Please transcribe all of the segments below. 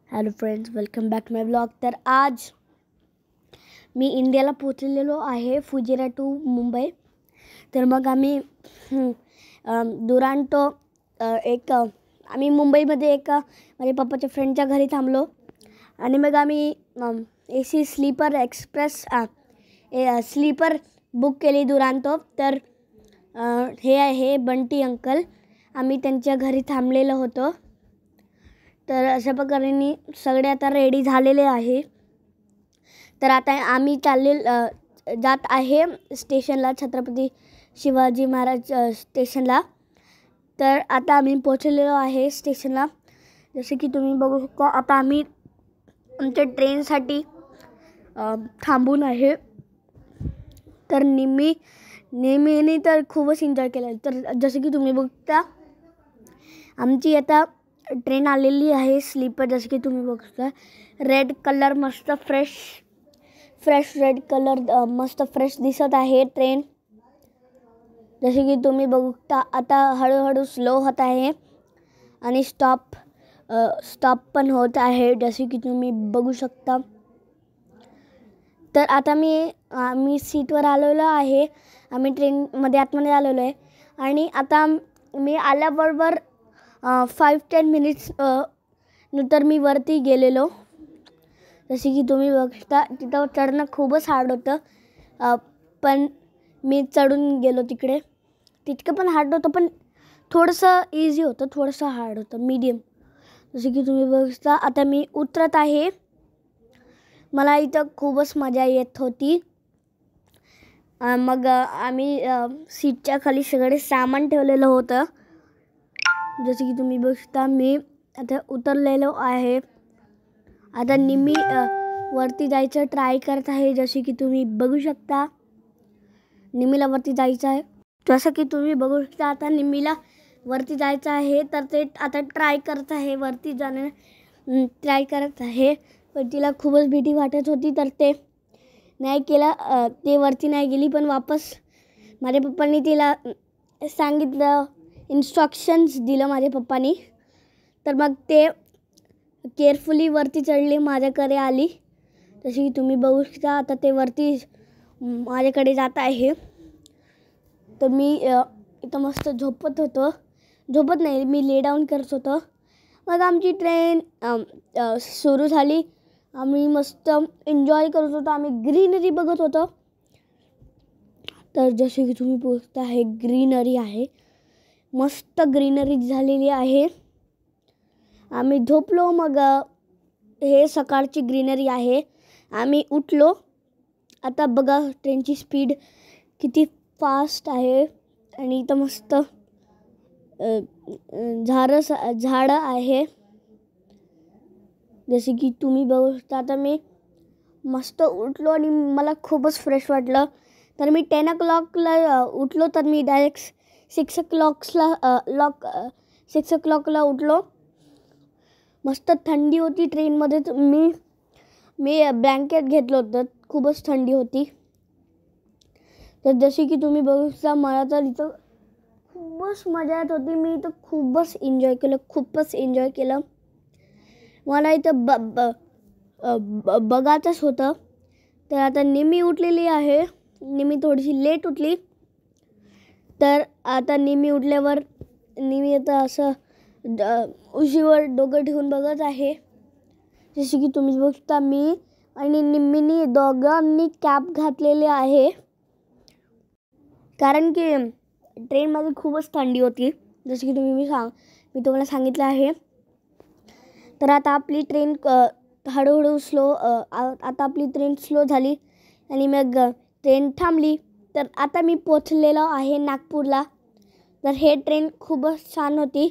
Hello friends, welcome back to my blog. तर आज मी इंडियाला पोचलेलो आहे, फुजेरा टू मुंबई. तर मग आम्ही दुरांतो आम्ही मुंबईमध्ये माझ्या पप्पाच्या फ्रेंडच्या घरी थांबलो आणि मग आम्ही AC sleeper express sleeper book केली दुरांतो. तर हे आहे बंटी अंकल, आम्ही त्यांच्या घरी थांबलेलो होतो. तर अशा प्रकारे सगळे आता रेडी झालेले आहे. तर आता आम्ही जात आहे स्टेशनला, छत्रपती शिवाजी महाराज स्टेशनला. तर आता आम्ही पोचलेलो आहे स्टेशनला. जसे की तुम्ही बघू शकता, आता आम्ही आमच्या ट्रेनसाठी थांबून आहे. तर नेहमीने तर खूपच एन्जॉय केलं. तर जसे की तुम्ही बघता, आमची आता ट्रेन आलेली आहे स्लीपर. जसे की तुम्ही बघता, रेड कलर मस्त फ्रेश रेड कलर मस्त फ्रेश दिसत आहे ट्रेन. जसे की तुम्ही बघता, आता हळूहळू स्लो होत आहे आणि स्टॉप पण होत आहे, जसे की तुम्ही बघू शकता. तर आता आम्ही सीटवर आलेलो आहे. आम्ही ट्रेनमध्ये आतमध्ये आलेलो आहे आणि आता मी आल्याबरोबर 5-10 मिनिट्स नंतर मी वरती गेलेलो. जसे की तुम्ही बघता, तिथं चढणं खूपच हार्ड होतं, पण मी चढून गेलो तिकडे. तितकं पण हार्ड होतं, पण थोडंसं इझी होतं, थोडंसं हार्ड होतं, मीडियम. जसे की तुम्ही बघता, आता मी उतरत आहे. मला इथं खूपच मजा येत होती. मग आम्ही सीटच्या खाली सगळे सामान ठेवलेलं होतं. जसे की तुम्ही बघता, मी आता उतरलेलो आहे. आता निम्मी वरती जायचं ट्राय करत आहे. जसे की तुम्ही बघू शकता, निम्मीला वरती जायचं आहे. जसं की तुम्ही बघू शकता, आता निम्मीला वरती जायचं आहे. तर ते आता ट्राय करत आहे, वरती जाण्याला ट्राय करत आहे. पण तिला खूपच भीती वाटत होती, तर ते नाही केलं, ते वरती नाही गेली. पण वापस माझ्या पप्पांनी तिला सांगितलं, इन्स्ट्रक्शन्स दिलं माझ्या पप्पांनी. तर मग ते केअरफुली वरती चढली, माझ्याकडे आली. जसे की तुम्ही बघू शकता, आता ते वरती माझ्याकडे जात आहे. तर मी इथं मस्त झोपत नाही, मी ले डाऊन करत होतो. मग आमची ट्रेन सुरू झाली. आम्ही मस्त एन्जॉय करत होतो, आम्ही ग्रीनरी बघत होतो. तर जसे की तुम्ही बघता, हे ग्रीनरी आहे, मस्त ग्रीनरी झालेली आहे. आम्ही झोपलो. मग हे सकाळची ग्रीनरी आहे. आम्ही उठलो. आता बघा ट्रेनची स्पीड किती फास्ट आहे आणि इथं मस्त झाडं आहे. जसे की तुम्ही बघू शकता, आता मी मस्त उठलो आणि मला खूपच फ्रेश वाटलं. तर मी 10 o'clockला उठलो. तर मी डायरेक्ट 6 o'clockला उठलो. मस्त थंडी होती ट्रेनमध्ये. मी ब्लँकेट घेतलं होतं, खूपच थंडी होती. तर जसे की तुम्ही बघू शकता, मला तर इथं खूपच मजा येत होती. मी इथं खूपच एन्जॉय केलं. मला इथं बघायचंच होतं. तर आता निम्मी उठलेली आहे. निम्मी थोडीशी लेट उठली. तर आता निम्मी उठल्यावर निम्मी आता असं उशीवर डोकं ठेवून बघत आहे. जसे की तुम्ही बघता, मी आणि निम्मीनी दोघांनी कॅप घातलेले आहे, कारण की ट्रेनमध्ये खूपच थंडी होती. जसे की मी तुम्हाला सांगितलं आहे. तर आता आपली ट्रेन हळूहळू आता आपली ट्रेन स्लो झाली आणि मग ट्रेन थांबली. तर आता मी पोचलेलो आहे नागपूरला. तर हे ट्रेन खूपच छान होती.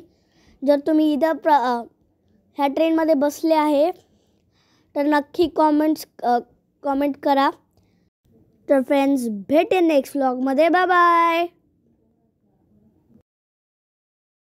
जर तुम्ही इथं ह्या ट्रेनमध्ये बसले आहे, तर नक्की कॉमेंट करा. तर फ्रेंड्स, भेटेन नेक्स्ट व्लॉगमध्ये. Bye bye.